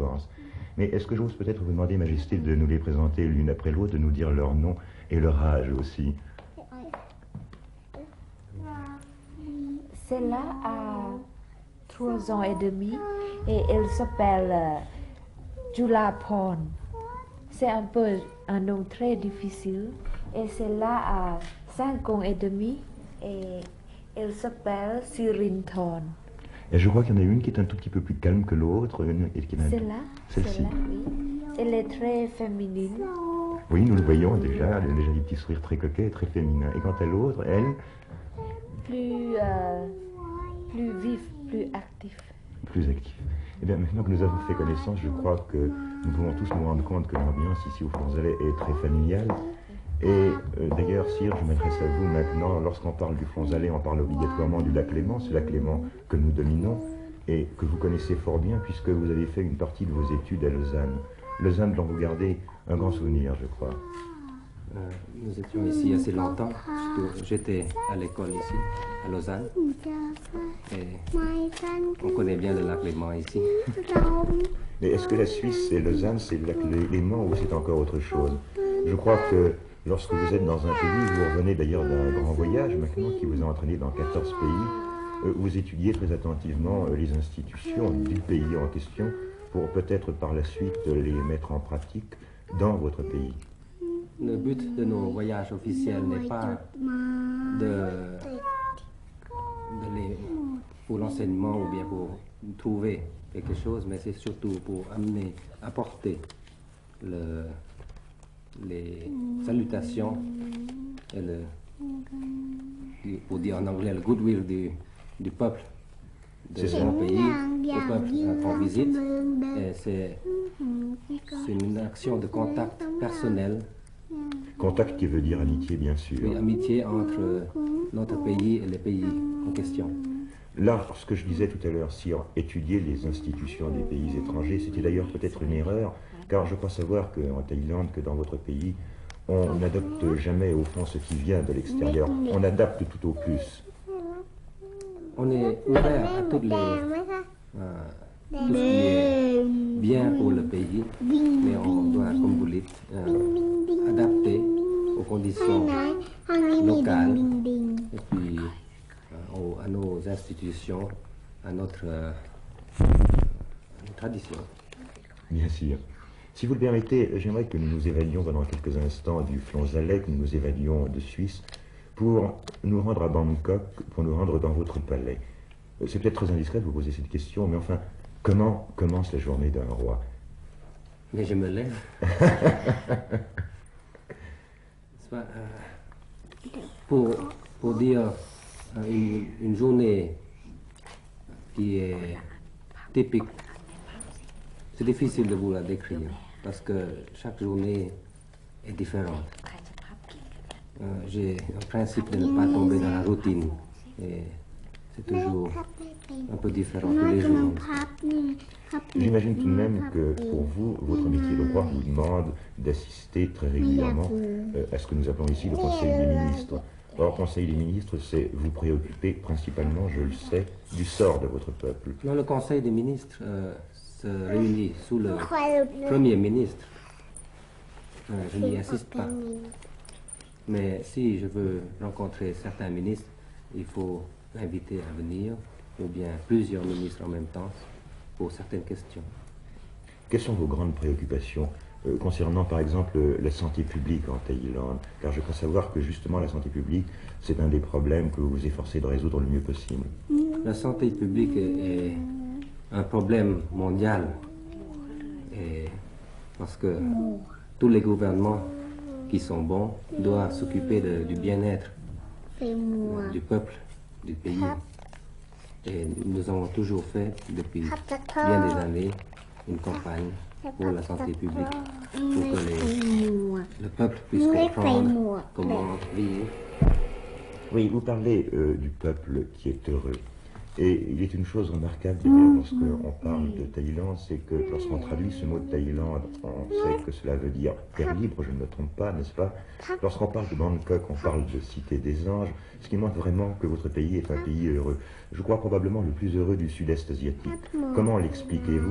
pense. Mais est-ce que j'ose peut-être vous demander, Majesté, de nous les présenter l'une après l'autre, de nous dire leur nom et leur âge aussi? Celle-là a 3 ans et demi et elle s'appelle Julapon. C'est un peu un nom très difficile. Et celle-là a 5 ans et demi et elle s'appelle Sirinthon. Et je crois qu'il y en a une qui est un tout petit peu plus calme que l'autre. Celle-là, Celle-ci. oui. Elle est très féminine. Oui, nous le voyons déjà, elle a déjà des petits sourires très coquets, très féminins. Et quant à l'autre, elle, Plus vif, plus actif. plus active. Eh bien, maintenant que nous avons fait connaissance, je crois que nous pouvons tous nous rendre compte que l'ambiance ici au Flonzalais est très familiale. Et d'ailleurs, Sire, je m'adresse à vous maintenant. Lorsqu'on parle du Flonzalais, on parle obligatoirement du lac Léman. Ce lac Léman que nous dominons et que vous connaissez fort bien puisque vous avez fait une partie de vos études à Lausanne. Lausanne dont vous gardez un grand souvenir, je crois. Nous étions ici assez longtemps. J'étais à l'école ici, à Lausanne. Et on connaît bien le lac Léman ici. Mais est-ce que la Suisse et Lausanne, c'est le lac Léman ou c'est encore autre chose? Je crois que lorsque vous êtes dans un pays, vous revenez d'ailleurs d'un grand voyage maintenant qui vous a entraîné dans 14 pays, vous étudiez très attentivement les institutions du pays en question pour peut-être par la suite les mettre en pratique dans votre pays. Le but de nos voyages officiels n'est pas pour l'enseignement ou bien pour trouver quelque chose, mais c'est surtout pour apporter les salutations et pour dire en anglais le goodwill du peuple de son pays au peuple en visite. C'est une action de contact personnel. Contact qui veut dire amitié, bien sûr. Oui, amitié entre notre pays et les pays en question. Là, ce que je disais tout à l'heure, Sire, étudier les institutions des pays étrangers, c'était d'ailleurs peut-être une erreur, car je crois savoir qu'en Thaïlande, que dans votre pays, on n'adopte jamais au fond ce qui vient de l'extérieur. On adapte tout au plus. On est ouvert à tout ce qui est bien pour le pays, mais on doit, comme vous dites, adapter aux conditions locales et puis à nos institutions, à notre tradition. Bien sûr. Si vous le permettez, j'aimerais que nous nous évadions pendant quelques instants du Flonzalais, que nous nous évadions de Suisse, pour nous rendre à Bangkok, pour nous rendre dans votre palais. C'est peut-être très indiscret de vous poser cette question, mais enfin, comment commence la journée d'un roi? Mais je me lève. Pour dire une journée qui est typique, c'est difficile de vous la décrire parce que chaque journée est différente. J'ai un principe de ne pas tomber dans la routine et c'est toujours un peu différent tous les jours. J'imagine tout de même que pour vous, votre métier de roi vous demande d'assister très régulièrement à ce que nous appelons ici le Conseil des ministres. Or, Conseil des ministres, c'est vous préoccuper principalement, je le sais, du sort de votre peuple. Non, le Conseil des ministres se réunit sous le Premier ministre. Je n'y assiste pas. Mais si je veux rencontrer certains ministres, il faut l'inviter à venir, ou bien plusieurs ministres en même temps, pour certaines questions. Quelles sont vos grandes préoccupations concernant par exemple la santé publique en Thaïlande? Car je crois savoir que justement la santé publique, c'est un des problèmes que vous vous efforcez de résoudre le mieux possible. La santé publique est un problème mondial, et parce que tous les gouvernements qui sont bons doivent s'occuper du bien-être du peuple, du pays. Et nous avons toujours fait, depuis bien des années, une campagne pour la santé publique, pour que le peuple puisse comprendre comment vivre. Oui, vous parlez du peuple qui est heureux. Et il est une chose remarquable d'ailleurs lorsqu'on parle de Thaïlande, c'est que lorsqu'on traduit ce mot de Thaïlande, on sait que cela veut dire terre libre, je ne me trompe pas, n'est-ce pas? Lorsqu'on parle de Bangkok, on parle de cité des anges, ce qui montre vraiment que votre pays est un pays heureux. Je crois probablement le plus heureux du sud-est asiatique. Comment l'expliquez-vous?